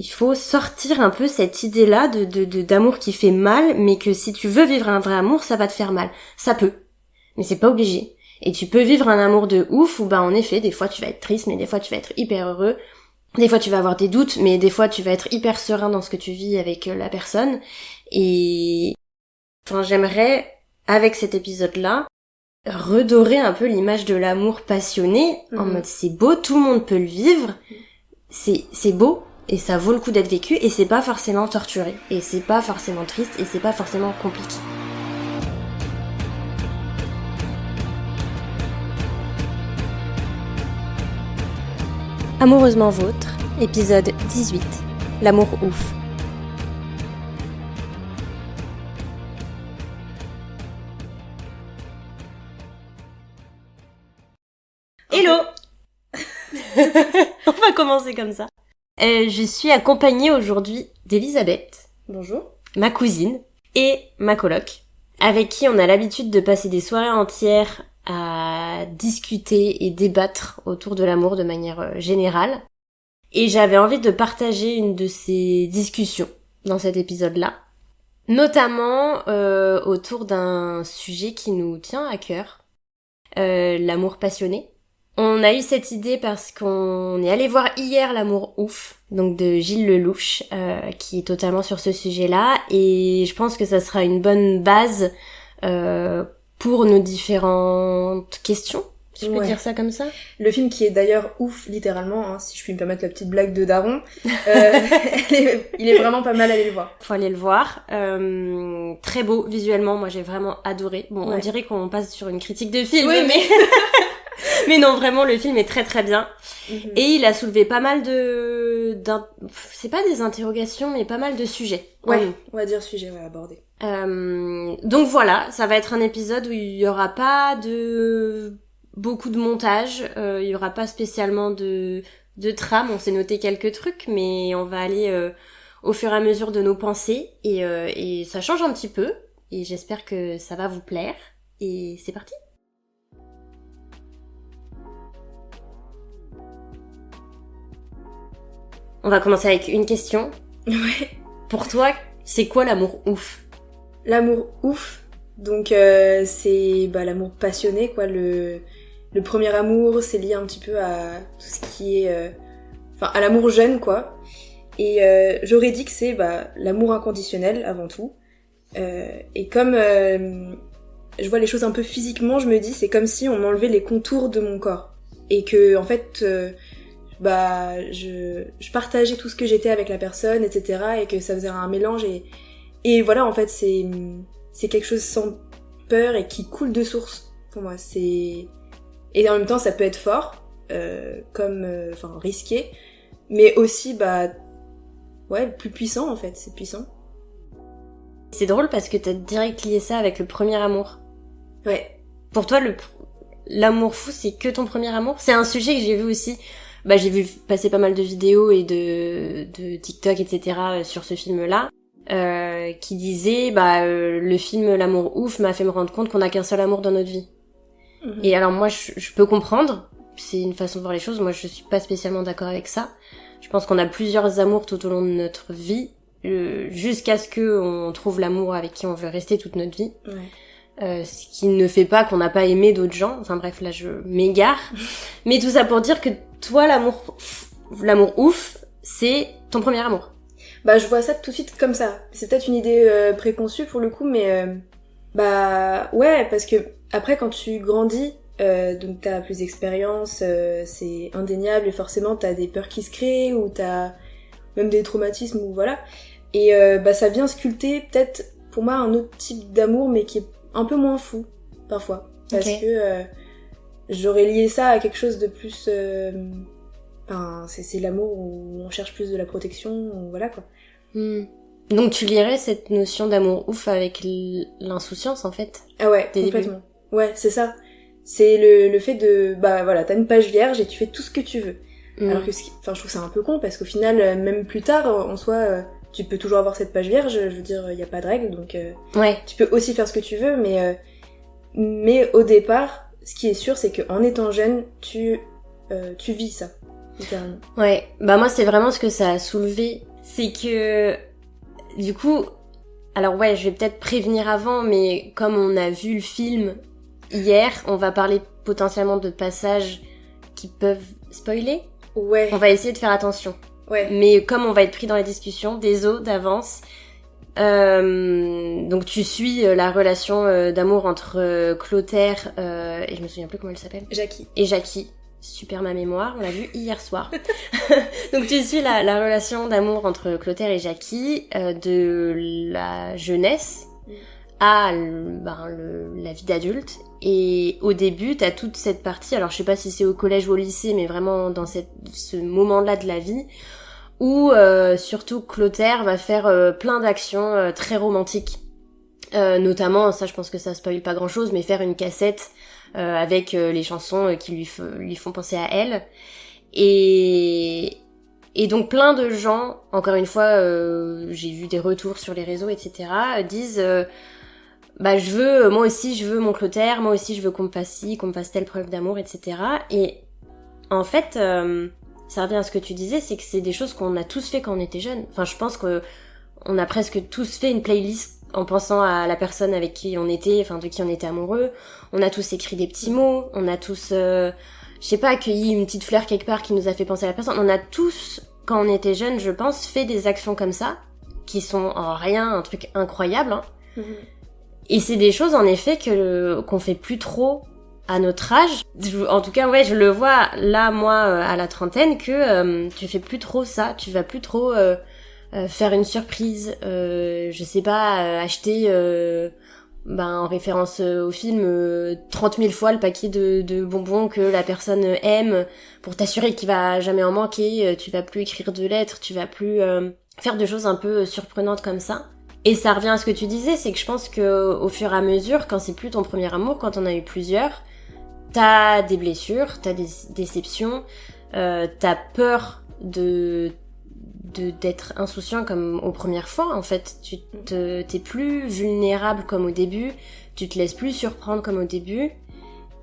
il faut sortir un peu cette idée-là d'amour qui fait mal, mais que si tu veux vivre un vrai amour, ça va te faire mal. Ça peut, mais c'est pas obligé. Et tu peux vivre un amour de ouf où en effet, des fois tu vas être triste, mais des fois tu vas être hyper heureux. Des fois tu vas avoir des doutes, mais des fois tu vas être hyper serein dans ce que tu vis avec la personne. Et j'aimerais, avec cet épisode-là, redorer un peu l'image de l'amour passionné, en mode c'est beau, tout le monde peut le vivre, c'est beau, et ça vaut le coup d'être vécu, et c'est pas forcément torturé, et c'est pas forcément triste, et c'est pas forcément compliqué. Amoureusement vôtre, épisode 18, l'amour ouf. Hello. On va commencer comme ça. Je suis accompagnée aujourd'hui d'Elisabeth. Bonjour. Ma cousine et ma coloc, avec qui on a l'habitude de passer des soirées entières à discuter et débattre autour de l'amour de manière générale. Et j'avais envie de partager une de ces discussions dans cet épisode-là, notamment autour d'un sujet qui nous tient à cœur, l'amour passionné. On a eu cette idée parce qu'on est allé voir hier L'amour ouf, donc de Gilles Lelouch, qui est totalement sur ce sujet-là, et je pense que ça sera une bonne base pour nos différentes questions, si je peux dire ça comme ça. Le film qui est d'ailleurs ouf, littéralement, hein, si je puis me permettre la petite blague de Daron, il est vraiment pas mal, allez le voir. Faut aller le voir. Très beau visuellement, moi j'ai vraiment adoré. Bon, on dirait qu'on passe sur une critique de film, mais... Mais non, vraiment, le film est très très bien. Et il a soulevé pas mal c'est pas des interrogations, mais pas mal de sujets. Ouais, on va dire sujet, aborder. Donc voilà, ça va être un épisode où il y aura pas beaucoup de montage, il y aura pas spécialement de trame, on s'est noté quelques trucs, mais on va aller au fur et à mesure de nos pensées, et ça change un petit peu, et j'espère que ça va vous plaire, et c'est parti. On va commencer avec une question. Ouais. Pour toi, c'est quoi l'amour ouf ? L'amour ouf, donc c'est l'amour passionné, quoi. Le premier amour, c'est lié un petit peu à tout ce qui est... à l'amour jeune, quoi. Et j'aurais dit que c'est l'amour inconditionnel, avant tout. Et comme je vois les choses un peu physiquement, je me dis, c'est comme si on m'enlevait les contours de mon corps. Et que, en fait... je partageais tout ce que j'étais avec la personne, etc. Et que ça faisait un mélange et voilà, en fait, c'est quelque chose sans peur et qui coule de source pour moi. Et en même temps, ça peut être fort, risqué, mais aussi, plus puissant, en fait, c'est puissant. C'est drôle parce que t'as direct lié ça avec le premier amour. Ouais. Pour toi, l'amour fou, c'est que ton premier amour ? C'est un sujet que j'ai vu aussi... j'ai vu passer pas mal de vidéos et de TikTok, etc. sur ce film-là, qui disait, le film L'amour ouf m'a fait me rendre compte qu'on n'a qu'un seul amour dans notre vie. Et alors moi, je peux comprendre, c'est une façon de voir les choses, moi je suis pas spécialement d'accord avec ça. Je pense qu'on a plusieurs amours tout au long de notre vie, jusqu'à ce qu'on trouve l'amour avec qui on veut rester toute notre vie. Ouais. Ce qui ne fait pas qu'on n'a pas aimé d'autres gens. Enfin bref, là je m'égare. Mais tout ça pour dire que toi, l'amour ouf, c'est ton premier amour. Je vois ça tout de suite comme ça. C'est peut-être une idée préconçue pour le coup, mais ouais, parce que après quand tu grandis, donc t'as plus d'expérience, c'est indéniable, et forcément t'as des peurs qui se créent, ou t'as même des traumatismes, ou voilà. Et ça vient sculpter peut-être pour moi un autre type d'amour, mais qui est un peu moins fou, parfois. Parce que j'aurais lié ça à quelque chose de plus... c'est l'amour où on cherche plus de la protection, ou voilà, quoi. Donc tu lierais cette notion d'amour ouf avec l'insouciance, en fait. Ah ouais, complètement. Débuts. Ouais, c'est ça. C'est le fait de... t'as une page vierge et tu fais tout ce que tu veux. Alors que, je trouve ça un peu con, parce qu'au final, même plus tard, en soi... tu peux toujours avoir cette page vierge, je veux dire, il n'y a pas de règle, donc tu peux aussi faire ce que tu veux, mais au départ, ce qui est sûr, c'est qu'en étant jeune, tu vis ça, littéralement. Ouais, moi c'est vraiment ce que ça a soulevé c'est que du coup, alors ouais, je vais peut-être prévenir avant, mais comme on a vu le film hier, on va parler potentiellement de passages qui peuvent spoiler. Ouais. On va essayer de faire attention. Ouais. Mais comme on va être pris dans la discussion, désolé d'avance. Donc tu suis la relation d'amour entre Clotaire et je me souviens plus comment elle s'appelle. Jackie. Et Jackie. Super ma mémoire, on l'a vu hier soir. Donc tu suis la relation d'amour entre Clotaire et Jackie de la jeunesse à la vie d'adulte. Et au début, t'as toute cette partie, alors je sais pas si c'est au collège ou au lycée, mais vraiment dans ce moment-là de la vie, où surtout Clotaire va faire plein d'actions très romantiques. Notamment, ça je pense que ça spoil pas grand-chose, mais faire une cassette avec les chansons qui lui font penser à elle. Et donc plein de gens, encore une fois, j'ai vu des retours sur les réseaux, etc., disent moi aussi je veux mon Clotaire, moi aussi je veux qu'on me fasse ci, qu'on me fasse telle preuve d'amour, etc. Et en fait, ça revient à ce que tu disais, c'est que c'est des choses qu'on a tous fait quand on était jeunes. Enfin, je pense que on a presque tous fait une playlist en pensant à la personne avec qui on était, enfin de qui on était amoureux. On a tous écrit des petits mots, on a tous, je sais pas, accueilli une petite fleur quelque part qui nous a fait penser à la personne. On a tous, quand on était jeunes, je pense, fait des actions comme ça, qui sont en rien un truc incroyable, hein. Et c'est des choses, en effet, qu'on fait plus trop à notre âge. En tout cas, ouais, je le vois, là, moi, à la trentaine, que tu fais plus trop ça. Tu vas plus trop faire une surprise. Je sais pas, acheter, en référence au film, 30 000 fois le paquet de bonbons que la personne aime, pour t'assurer qu'il va jamais en manquer. Tu vas plus écrire de lettres, tu vas plus faire de choses un peu surprenantes comme ça. Et ça revient à ce que tu disais, c'est que je pense que au fur et à mesure, quand c'est plus ton premier amour, quand on a eu plusieurs, t'as des blessures, t'as des déceptions, t'as peur d'être insouciant comme aux premières fois. En fait, t'es plus vulnérable comme au début, tu te laisses plus surprendre comme au début.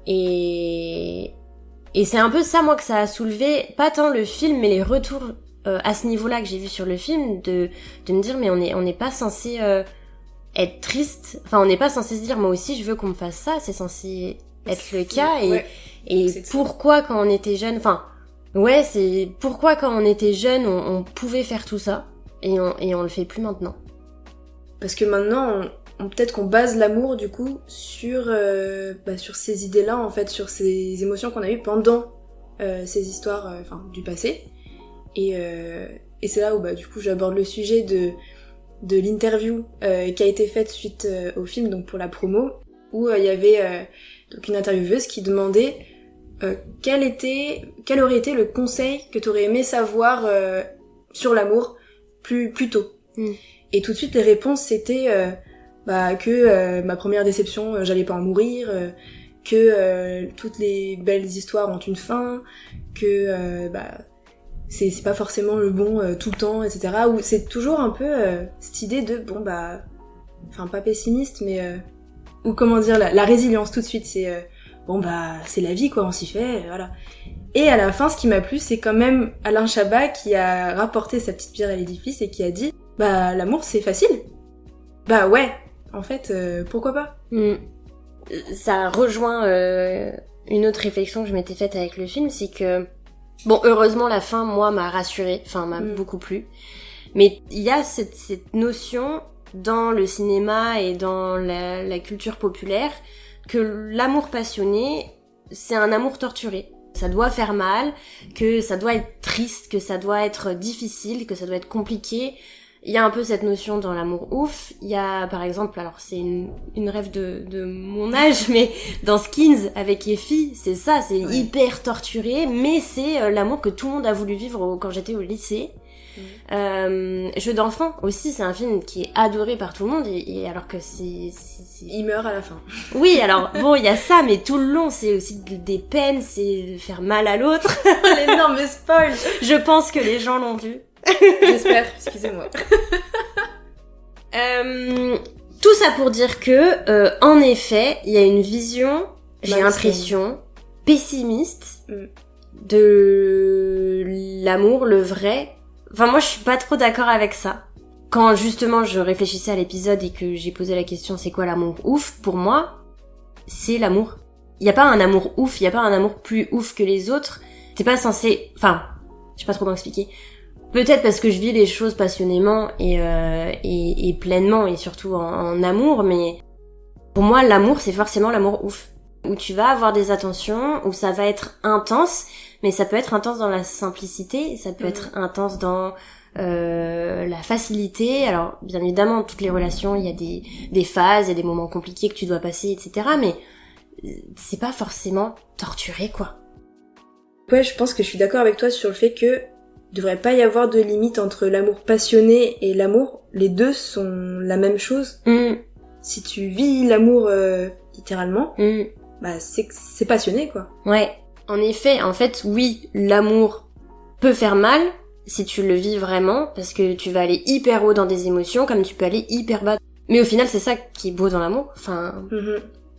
Et c'est un peu ça, moi, que ça a soulevé, pas tant le film, mais les retours à ce niveau-là que j'ai vu sur le film, de me dire mais on n'est pas censé être triste, enfin on n'est pas censé se dire moi aussi je veux qu'on me fasse ça, c'est censé être le cas. Et pourquoi quand on était jeune, enfin ouais, c'est pourquoi quand on était jeune on pouvait faire tout ça et on le fait plus maintenant. Parce que maintenant peut-être qu'on base l'amour du coup sur ces idées-là, en fait, sur ces émotions qu'on a eues pendant ces histoires du passé. Et c'est là où du coup j'aborde le sujet de l'interview qui a été faite suite au film, donc pour la promo, où il y avait donc une intervieweuse qui demandait quel aurait été le conseil que t'aurais aimé savoir sur l'amour plus tôt. Et tout de suite les réponses c'était que ma première déception j'allais pas en mourir, que toutes les belles histoires ont une fin, que c'est pas forcément le bon tout le temps, etc. Ou c'est toujours un peu cette idée de pas pessimiste, mais ou comment dire, la résilience tout de suite, c'est c'est la vie quoi, on s'y fait, voilà. Et à la fin, ce qui m'a plu, c'est quand même Alain Chabat qui a rapporté sa petite pierre à l'édifice et qui a dit l'amour c'est facile. Ouais, en fait, pourquoi pas. Ça rejoint une autre réflexion que je m'étais faite avec le film, c'est que bon, heureusement, la fin, moi, m'a rassurée, m'a beaucoup plu. Mais il y a cette notion dans le cinéma et dans la culture populaire que l'amour passionné, c'est un amour torturé. Ça doit faire mal, que ça doit être triste, que ça doit être difficile, que ça doit être compliqué. Il y a un peu cette notion dans l'amour ouf. Il y a, par exemple, alors c'est une rêve de mon âge, mais dans Skins avec Effie, c'est ça, c'est hyper torturé, mais c'est l'amour que tout le monde a voulu vivre quand j'étais au lycée. Jeu d'enfant aussi, c'est un film qui est adoré par tout le monde, et alors que il meurt à la fin. Oui, alors bon, il y a ça, mais tout le long, c'est aussi des peines, c'est de faire mal à l'autre. L'énorme spoil. Je pense que les gens l'ont vu. J'espère, excusez-moi. Tout ça pour dire que, en effet, il y a une vision, j'ai l'impression, pessimiste de l'amour, le vrai, Enfin, moi, je suis pas trop d'accord avec ça. Quand, justement, je réfléchissais à l'épisode et que j'ai posé la question, c'est quoi l'amour ouf? Pour moi, c'est l'amour. Il y a pas un amour ouf, il y a pas un amour plus ouf que les autres. T'es pas censé... Enfin, je sais pas trop comment expliquer. Peut-être parce que je vis les choses passionnément et pleinement et surtout en amour, mais pour moi, l'amour, c'est forcément l'amour ouf. Où tu vas avoir des attentions, où ça va être intense, mais ça peut être intense dans la simplicité, ça peut être intense dans la facilité. Alors, bien évidemment, toutes les relations, il y a des phases, il y a des moments compliqués que tu dois passer, etc. Mais c'est pas forcément torturé, quoi. Ouais, je pense que je suis d'accord avec toi sur le fait que il devrait pas y avoir de limite entre l'amour passionné et l'amour. Les deux sont la même chose. Si tu vis l'amour littéralement, bah c'est passionné, quoi. Ouais. En effet, en fait, oui, l'amour peut faire mal si tu le vis vraiment, parce que tu vas aller hyper haut dans des émotions, comme tu peux aller hyper bas. Mais au final, c'est ça qui est beau dans l'amour. Enfin,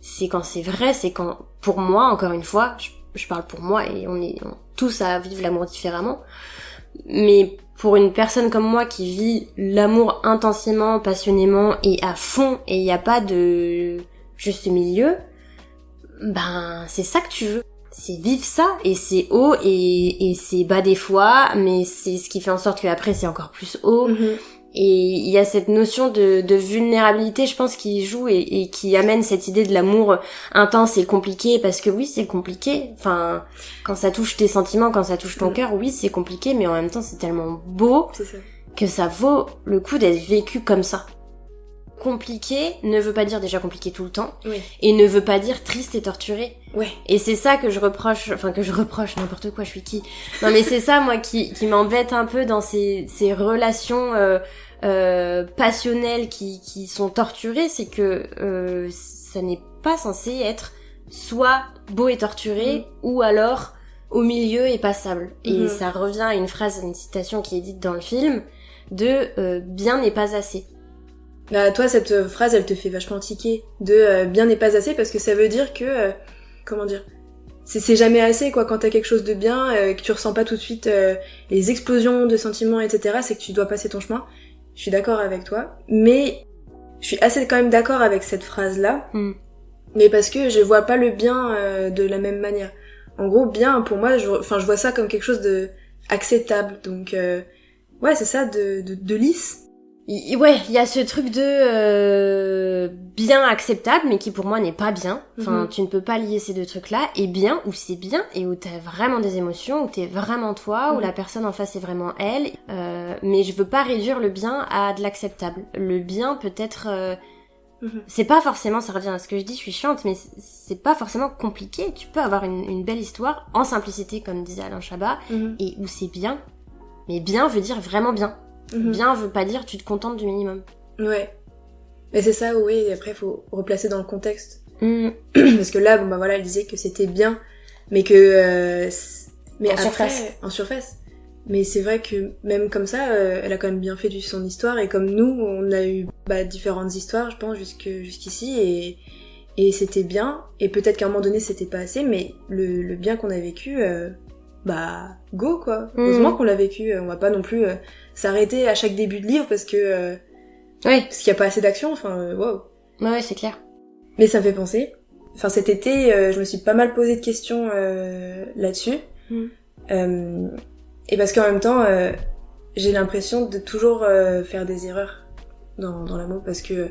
c'est quand c'est vrai, c'est quand, pour moi, encore une fois, je parle pour moi, et on est tous à vivre l'amour différemment. Mais pour une personne comme moi qui vit l'amour intensément, passionnément et à fond, et il n'y a pas de juste milieu, ben c'est ça que tu veux. C'est vivre ça, et c'est haut, et c'est bas des fois, mais c'est ce qui fait en sorte qu'après c'est encore plus haut. Et il y a cette notion de vulnérabilité, je pense, qui joue et qui amène cette idée de l'amour intense et compliqué, parce que oui, c'est compliqué. Enfin, quand ça touche tes sentiments, quand ça touche ton cœur, oui, c'est compliqué, mais en même temps, c'est tellement beau que ça vaut le coup d'être vécu comme ça. Compliqué ne veut pas dire déjà compliqué tout le temps, et ne veut pas dire triste et torturé. Et c'est ça que je reproche, n'importe quoi, je suis qui? Non mais c'est ça, moi, qui m'embête un peu dans ces relations passionnelles qui sont torturées, c'est que ça n'est pas censé être soit beau et torturé, ou alors au milieu et passable. Et ça revient à une phrase, une citation qui est dite dans le film, de bien n'est pas assez. Bah, toi, cette phrase, elle te fait vachement tiquer de bien n'est pas assez, parce que ça veut dire que, comment dire, c'est jamais assez, quoi. Quand t'as quelque chose de bien, que tu ressens pas tout de suite les explosions de sentiments, etc., c'est que tu dois passer ton chemin. Je suis d'accord avec toi, mais je suis assez quand même d'accord avec cette phrase-là, mais parce que je vois pas le bien de la même manière. En gros, bien, pour moi, je vois ça comme quelque chose de acceptable, donc ouais, c'est ça, de lisse. Ouais, il y a ce truc de bien acceptable, mais qui pour moi n'est pas bien. Enfin, tu ne peux pas lier ces deux trucs-là. Et bien, où c'est bien, et où t'as vraiment des émotions, où t'es vraiment toi, où la personne en face est vraiment elle. Mais je veux pas réduire le bien à de l'acceptable. Le bien peut être... c'est pas forcément, ça revient à ce que je dis, je suis chiante, mais c'est pas forcément compliqué. Tu peux avoir une belle histoire en simplicité, comme disait Alain Chabat, et où c'est bien. Mais bien veut dire vraiment bien. Bien veut pas dire tu te contentes du minimum. Ouais. Mais c'est ça, oui, après faut replacer dans le contexte. Parce que là, bon bah voilà, elle disait que c'était bien, mais que... mais en surface. Mais c'est vrai que même comme ça, elle a quand même bien fait son histoire, et comme nous, on a eu différentes histoires, je pense, jusqu'ici, et c'était bien, et peut-être qu'à un moment donné c'était pas assez, mais le bien qu'on a vécu... go quoi. Heureusement qu'on l'a vécu, on va pas non plus s'arrêter à chaque début de livre parce que parce qu'il y a pas assez d'action, enfin wow. Ouais, c'est clair. Mais ça me fait penser, enfin cet été je me suis pas mal posé de questions là-dessus. Et parce qu'en même temps j'ai l'impression de toujours faire des erreurs dans l'amour, parce que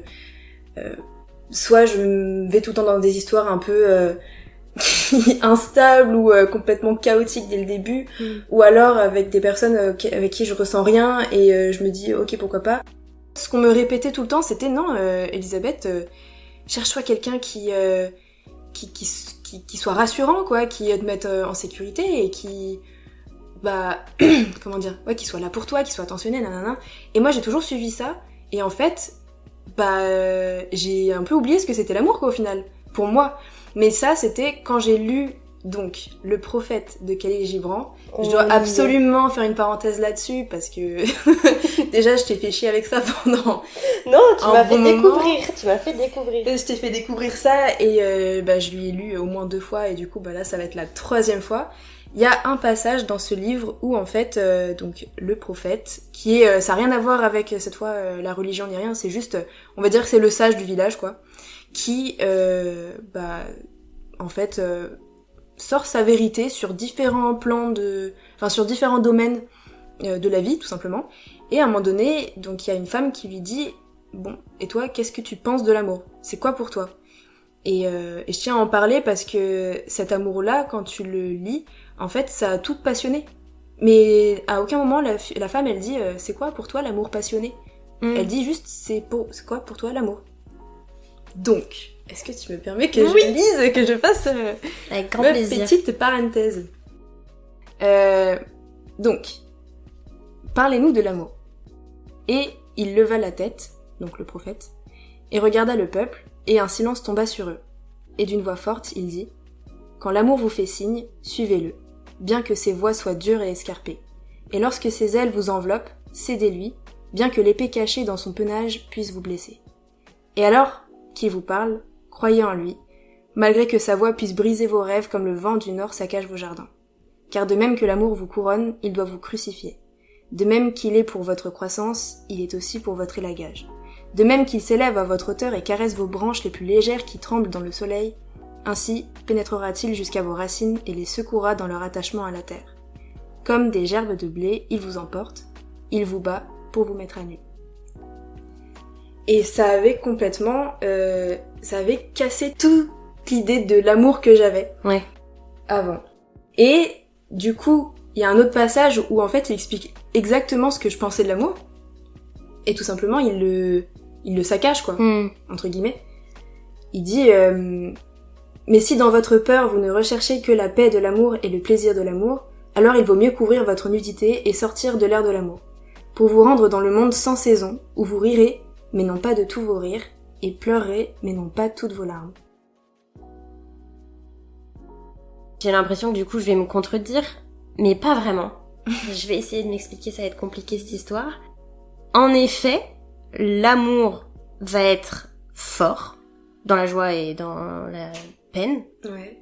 soit je vais tout le temps dans des histoires un peu instable ou complètement chaotique dès le début, ou alors avec des personnes avec qui je ressens rien et je me dis ok, pourquoi pas. Ce qu'on me répétait tout le temps, c'était non, Elisabeth, cherche-toi quelqu'un qui soit rassurant, quoi, qui te mette en sécurité et qui comment dire, ouais, qui soit là pour toi, qui soit attentionné, nanana. Et moi j'ai toujours suivi ça, et en fait j'ai un peu oublié ce que c'était l'amour, quoi, au final, pour moi. Mais ça, c'était quand j'ai lu donc Le Prophète de Khalil Gibran. Je dois absolument faire une parenthèse là-dessus, parce que déjà je t'ai fait chier avec ça pendant... Non, tu m'as fait découvrir. Je t'ai fait découvrir ça, et je lui ai lu au moins 2 fois, et du coup là ça va être la 3e fois. il y a un passage dans ce livre où en fait, donc le prophète, qui est, ça a rien à voir avec cette fois la religion ni rien, c'est juste, on va dire que c'est le sage du village quoi, qui, en fait, sort sa vérité sur différents plans sur différents domaines de la vie tout simplement. Et à un moment donné, donc il y a une femme qui lui dit, bon, et toi, qu'est-ce que tu penses de l'amour ? C'est quoi pour toi ? Et je tiens à en parler parce que cet amour-là, quand tu le lis, en fait, ça a tout passionné. Mais à aucun moment, la femme, elle dit « C'est quoi pour toi l'amour passionné ?» Elle dit juste « C'est quoi pour toi l'amour ?» Donc, est-ce que tu me permets que je lise, que je fasse avec grand ma plaisir. petite parenthèse Donc, parlez-nous de l'amour. Et il leva la tête, donc le prophète, et regarda le peuple, et un silence tomba sur eux. Et d'une voix forte, il dit « Quand l'amour vous fait signe, suivez-le, bien que ses voies soient dures et escarpées. Et lorsque ses ailes vous enveloppent, cédez-lui, bien que l'épée cachée dans son penage puisse vous blesser. Et alors qu'il vous parle, croyez en lui, malgré que sa voix puisse briser vos rêves comme le vent du nord saccage vos jardins. Car de même que l'amour vous couronne, il doit vous crucifier. De même qu'il est pour votre croissance, il est aussi pour votre élagage. De même qu'il s'élève à votre hauteur et caresse vos branches les plus légères qui tremblent dans le soleil, ainsi pénétrera-t-il jusqu'à vos racines et les secouera dans leur attachement à la terre. Comme des gerbes de blé, il vous emporte, il vous bat pour vous mettre à nu. » Et ça avait complètement... ça avait cassé toute l'idée de l'amour que j'avais avant. Et du coup, il y a un autre passage où en fait il explique exactement ce que je pensais de l'amour, et tout simplement il le saccage quoi, entre guillemets. Il dit mais si dans votre peur vous ne recherchez que la paix de l'amour et le plaisir de l'amour, alors il vaut mieux couvrir votre nudité et sortir de l'air de l'amour, pour vous rendre dans le monde sans saison, où vous rirez, mais non pas de tous vos rires, et pleurerez, mais non pas toutes vos larmes. J'ai l'impression que du coup je vais me contredire, mais pas vraiment. Je vais essayer de m'expliquer, ça va être compliqué cette histoire. En effet, l'amour va être fort, dans la joie et dans la peine. Ouais.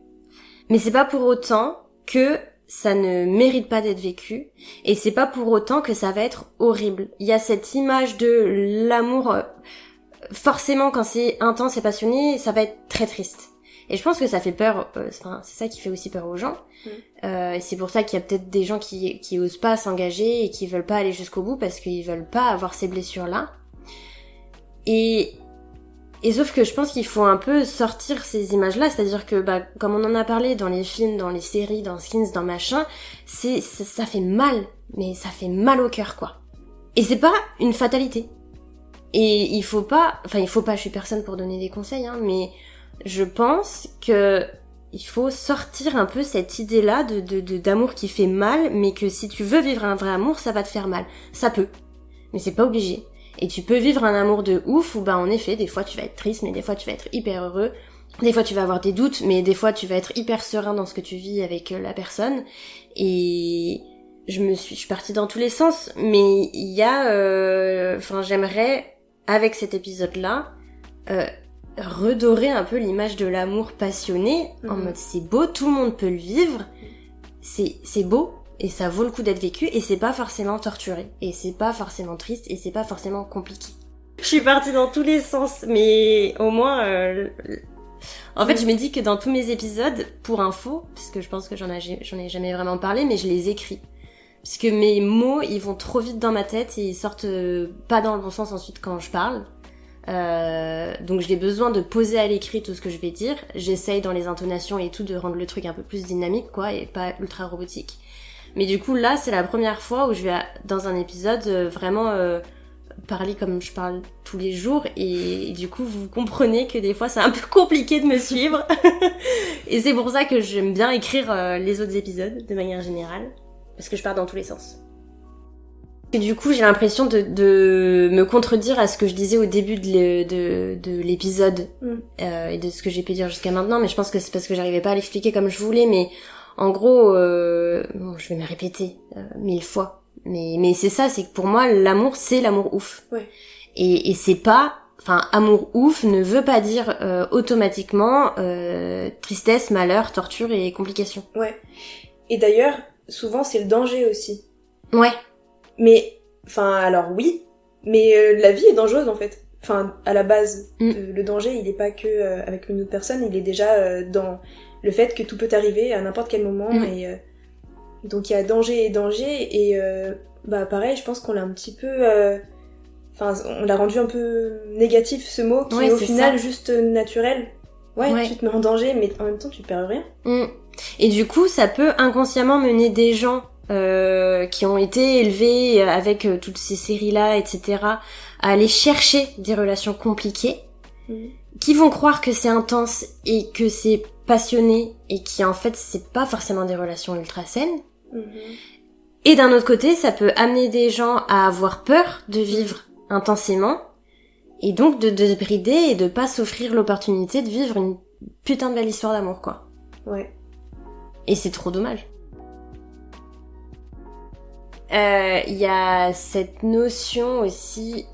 Mais c'est pas pour autant que ça ne mérite pas d'être vécu, et c'est pas pour autant que ça va être horrible. Il y a cette image de l'amour, forcément quand c'est intense et passionné, ça va être très triste. Et je pense que ça fait peur, c'est ça qui fait aussi peur aux gens. Et c'est pour ça qu'il y a peut-être des gens qui osent pas s'engager et qui veulent pas aller jusqu'au bout parce qu'ils veulent pas avoir ces blessures-là. Et sauf que je pense qu'il faut un peu sortir ces images-là, c'est-à-dire que, comme on en a parlé dans les films, dans les séries, dans Skins, dans machin, ça fait mal, mais ça fait mal au cœur, quoi. Et c'est pas une fatalité. Et il faut pas, je suis personne pour donner des conseils, hein, mais je pense que il faut sortir un peu cette idée-là d'amour qui fait mal, mais que si tu veux vivre un vrai amour, ça va te faire mal. Ça peut, mais c'est pas obligé. Et tu peux vivre un amour de ouf où en effet, des fois tu vas être triste, mais des fois tu vas être hyper heureux. Des fois tu vas avoir des doutes, mais des fois tu vas être hyper serein dans ce que tu vis avec la personne. Et je suis partie dans tous les sens, mais il y a, j'aimerais, avec cet épisode-là, redorer un peu l'image de l'amour passionné, en mode c'est beau, tout le monde peut le vivre, c'est beau, et ça vaut le coup d'être vécu, et c'est pas forcément torturé, et c'est pas forcément triste, et c'est pas forcément compliqué. Je suis partie dans tous les sens, mais au moins, en fait je me dis que dans tous mes épisodes, pour info, parce que je pense que j'en ai jamais vraiment parlé, mais je les écris. Parce que mes mots, ils vont trop vite dans ma tête, et ils sortent pas dans le bon sens ensuite quand je parle. Donc j'ai besoin de poser à l'écrit tout ce que je vais dire. J'essaye dans les intonations et tout de rendre le truc un peu plus dynamique quoi, et pas ultra robotique. Mais du coup là c'est la première fois où je vais dans un épisode vraiment parler comme je parle tous les jours, et du coup vous comprenez que des fois c'est un peu compliqué de me suivre. Et c'est pour ça que j'aime bien écrire les autres épisodes de manière générale, parce que je pars dans tous les sens. Et du coup, j'ai l'impression de me contredire à ce que je disais au début de l'épisode et de ce que j'ai pu dire jusqu'à maintenant, mais je pense que c'est parce que j'arrivais pas à l'expliquer comme je voulais, mais en gros, je vais me répéter 1000 fois, mais c'est ça, c'est que pour moi, l'amour, c'est l'amour ouf. Ouais. Et c'est pas... amour ouf ne veut pas dire automatiquement tristesse, malheur, torture et complications. Ouais. Et d'ailleurs, souvent, c'est le danger aussi. Ouais. Mais, enfin, alors oui, mais la vie est dangereuse, en fait. Enfin, à la base, le danger, il est pas que avec une autre personne, il est déjà dans le fait que tout peut arriver à n'importe quel moment, et donc il y a danger et danger, et bah pareil, je pense qu'on l'a un petit peu... Enfin, on l'a rendu un peu négatif, ce mot, qui est au final juste naturel. Ouais, tu te mets en danger, mais en même temps, tu perds rien. Et du coup, ça peut inconsciemment mener des gens qui ont été élevés avec toutes ces séries-là, etc., à aller chercher des relations compliquées, qui vont croire que c'est intense et que c'est passionné, et qui en fait, c'est pas forcément des relations ultra saines. Et d'un autre côté, ça peut amener des gens à avoir peur de vivre intensément, et donc de se brider et de pas s'offrir l'opportunité de vivre une putain de belle histoire d'amour, quoi. Ouais. Et c'est trop dommage. Il y a cette notion aussi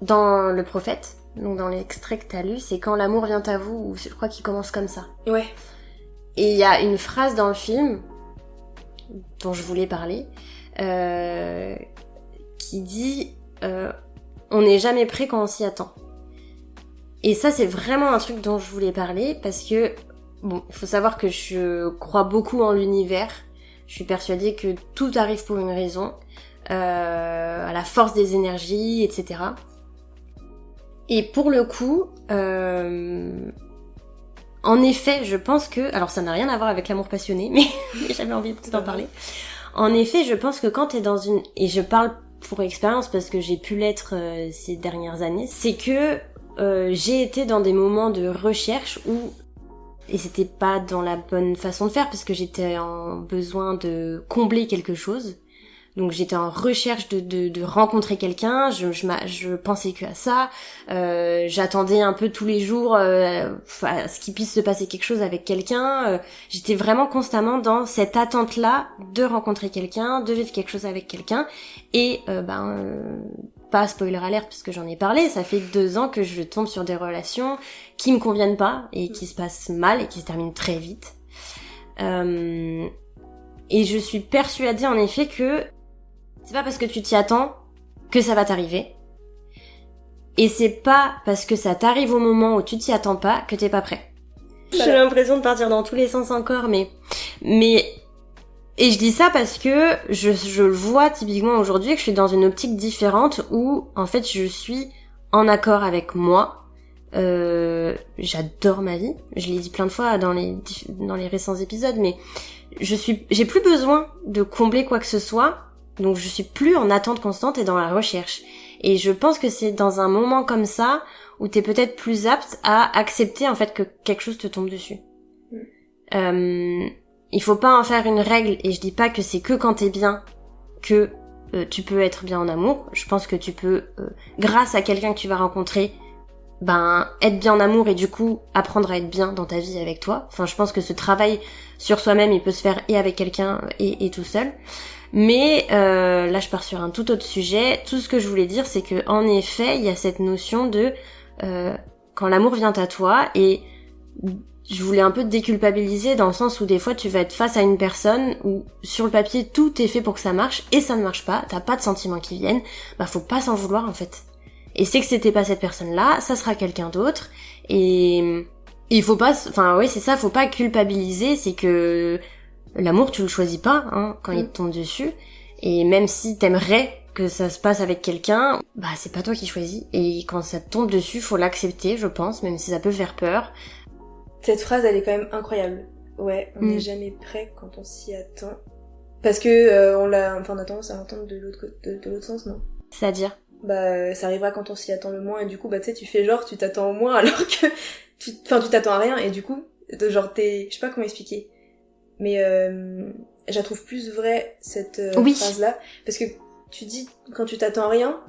dans Le Prophète, donc dans l'extrait que t'as lu, c'est quand l'amour vient à vous, ou je crois qu'il commence comme ça. Ouais. Et il y a une phrase dans le film dont je voulais parler, qui dit on n'est jamais prêt quand on s'y attend. Et ça, c'est vraiment un truc dont je voulais parler, parce que bon, il faut savoir que je crois beaucoup en l'univers. Je suis persuadée que tout arrive pour une raison, à la force des énergies, etc. Et pour le coup, en effet, je pense que... Alors ça n'a rien à voir avec l'amour passionné, mais j'avais envie d'en parler. En effet, je pense que quand t'es dans une... Et je parle pour expérience parce que j'ai pu l'être ces dernières années, c'est que j'ai été dans des moments de recherche où... Et c'était pas dans la bonne façon de faire parce que j'étais en besoin de combler quelque chose. Donc j'étais en recherche de rencontrer quelqu'un, je pensais que à ça, j'attendais un peu tous les jours à ce qu'il puisse se passer quelque chose avec quelqu'un. J'étais vraiment constamment dans cette attente-là de rencontrer quelqu'un, de vivre quelque chose avec quelqu'un. Et pas spoiler alert parce que j'en ai parlé, ça fait 2 ans que je tombe sur des relations qui me conviennent pas et qui se passent mal et qui se terminent très vite. Et je suis persuadée en effet que c'est pas parce que tu t'y attends que ça va t'arriver. Et c'est pas parce que ça t'arrive au moment où tu t'y attends pas que t'es pas prêt. J'ai l'impression de partir dans tous les sens encore, mais... Et je dis ça parce que je le vois typiquement aujourd'hui, que je suis dans une optique différente où, en fait, je suis en accord avec moi. J'adore ma vie. Je l'ai dit plein de fois dans les récents épisodes, mais j'ai plus besoin de combler quoi que ce soit. Donc je suis plus en attente constante et dans la recherche. Et je pense que c'est dans un moment comme ça où t'es peut-être plus apte à accepter en fait que quelque chose te tombe dessus. Il faut pas en faire une règle, et je dis pas que c'est que quand t'es bien que tu peux être bien en amour. Je pense que tu peux, grâce à quelqu'un que tu vas rencontrer, être bien en amour et du coup apprendre à être bien dans ta vie avec toi. Enfin, je pense que ce travail sur soi-même, il peut se faire et avec quelqu'un et tout seul. Mais là, je pars sur un tout autre sujet. Tout ce que je voulais dire, c'est que en effet, il y a cette notion de quand l'amour vient à toi, et je voulais un peu te déculpabiliser dans le sens où des fois tu vas être face à une personne où sur le papier tout est fait pour que ça marche et ça ne marche pas, t'as pas de sentiments qui viennent, faut pas s'en vouloir en fait. Et c'est que c'était pas cette personne-là, ça sera quelqu'un d'autre, et il faut pas, c'est ça, faut pas culpabiliser, c'est que l'amour tu le choisis pas, quand il te tombe dessus, et même si t'aimerais que ça se passe avec quelqu'un, c'est pas toi qui choisis, et quand ça te tombe dessus, faut l'accepter, je pense, même si ça peut faire peur. Cette phrase, elle est quand même incroyable. Ouais, on n'est jamais prêt quand on s'y attend. Parce que on a tendance à l'entendre de l'autre sens, non? C'est-à-dire? Ça arrivera quand on s'y attend le moins, et du coup, tu sais, tu fais genre, tu t'attends au moins, alors que tu t'attends à rien, et du coup, genre je sais pas comment expliquer. Mais je la trouve plus vraie, cette phrase-là. Parce que tu dis, quand tu t'attends à rien,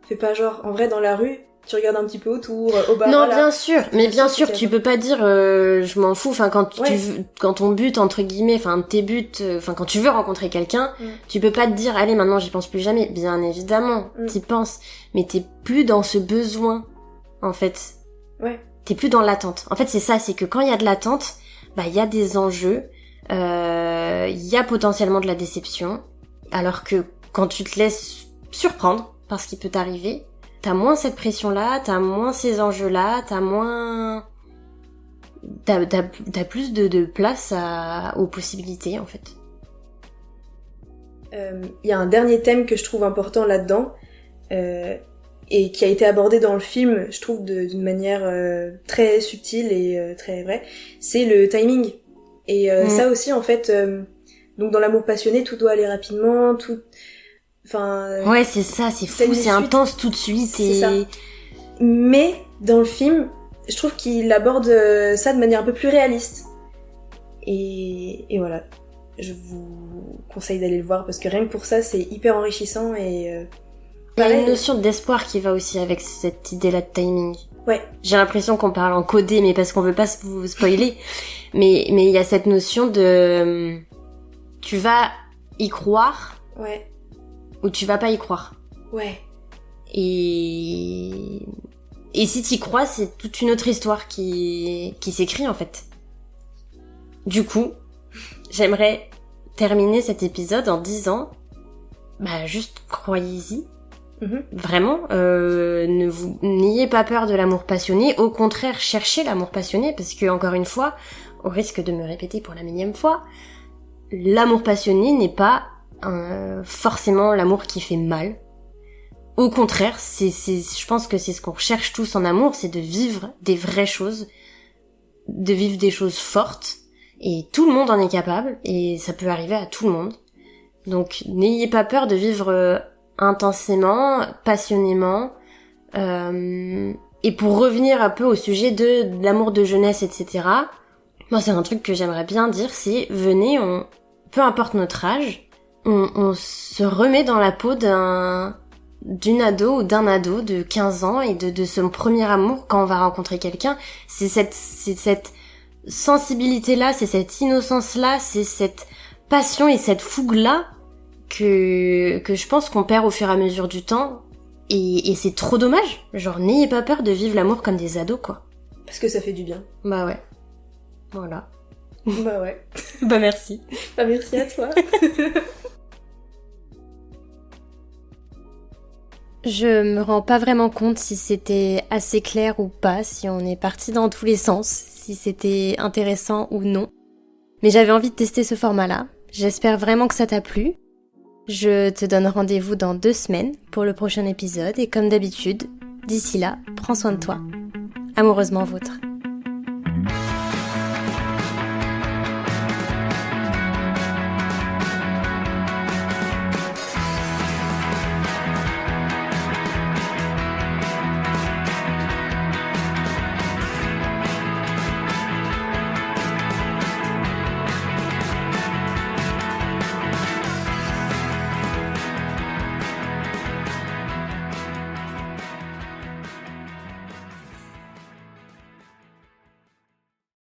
fais pas genre, en vrai, dans la rue, tu regardes un petit peu autour, au bar. Non, bien sûr, mais bien sûr, tu peux pas dire je m'en fous, quand ton but entre guillemets, tes buts, quand tu veux rencontrer quelqu'un, tu peux pas te dire allez, maintenant j'y pense plus jamais. Bien évidemment, t'y penses, mais t'es plus dans ce besoin en fait. Ouais. T'es plus dans l'attente. En fait, c'est ça, c'est que quand il y a de l'attente, il y a des enjeux, il y a potentiellement de la déception, alors que quand tu te laisses surprendre par ce qui peut t'arriver, t'as moins cette pression-là, t'as moins ces enjeux-là, t'as plus de place aux possibilités, en fait. Il y a un dernier thème que je trouve important là-dedans, et qui a été abordé dans le film, je trouve, d'une manière très subtile et très vraie, c'est le timing. Et ça aussi, en fait, donc dans l'amour passionné, tout doit aller rapidement, tout... Enfin... Ouais, c'est ça, c'est fou, c'est intense tout de suite. C'est ça. Mais, dans le film, je trouve qu'il aborde ça de manière un peu plus réaliste. Et voilà. Je vous conseille d'aller le voir, parce que rien que pour ça, c'est hyper enrichissant et... Il y a une notion d'espoir qui va aussi avec cette idée-là de timing. Ouais. J'ai l'impression qu'on parle en codé, mais parce qu'on veut pas vous spoiler. mais il y a cette notion de... Tu vas y croire. Ouais. Ou tu vas pas y croire. Ouais. Et si t'y crois, c'est toute une autre histoire qui s'écrit, en fait. Du coup, j'aimerais terminer cet épisode en disant... juste croyez-y. Vraiment, n'ayez pas peur de l'amour passionné, au contraire, cherchez l'amour passionné, parce que, encore une fois, au risque de me répéter pour la millième fois, l'amour passionné n'est pas forcément l'amour qui fait mal. Au contraire, je pense que c'est ce qu'on recherche tous en amour, c'est de vivre des vraies choses, de vivre des choses fortes, et tout le monde en est capable, et ça peut arriver à tout le monde. Donc, n'ayez pas peur de vivre... intensément, passionnément, et pour revenir un peu au sujet de l'amour de jeunesse, etc. Moi, c'est un truc que j'aimerais bien dire, c'est venez, peu importe notre âge, on se remet dans la peau d'une ado ou d'un ado de 15 ans et de son premier amour quand on va rencontrer quelqu'un. C'est cette sensibilité-là, c'est cette innocence-là, c'est cette passion et cette fougue-là que je pense qu'on perd au fur et à mesure du temps, et c'est trop dommage. Genre, n'ayez pas peur de vivre l'amour comme des ados, quoi. Parce que ça fait du bien. Bah ouais. Voilà. Bah ouais. Bah merci. Bah merci à toi. Je me rends pas vraiment compte si c'était assez clair ou pas, si on est parti dans tous les sens, si c'était intéressant ou non. Mais j'avais envie de tester ce format-là. J'espère vraiment que ça t'a plu. Je te donne rendez-vous dans 2 semaines pour le prochain épisode et comme d'habitude, d'ici là, prends soin de toi. Amoureusement vôtre.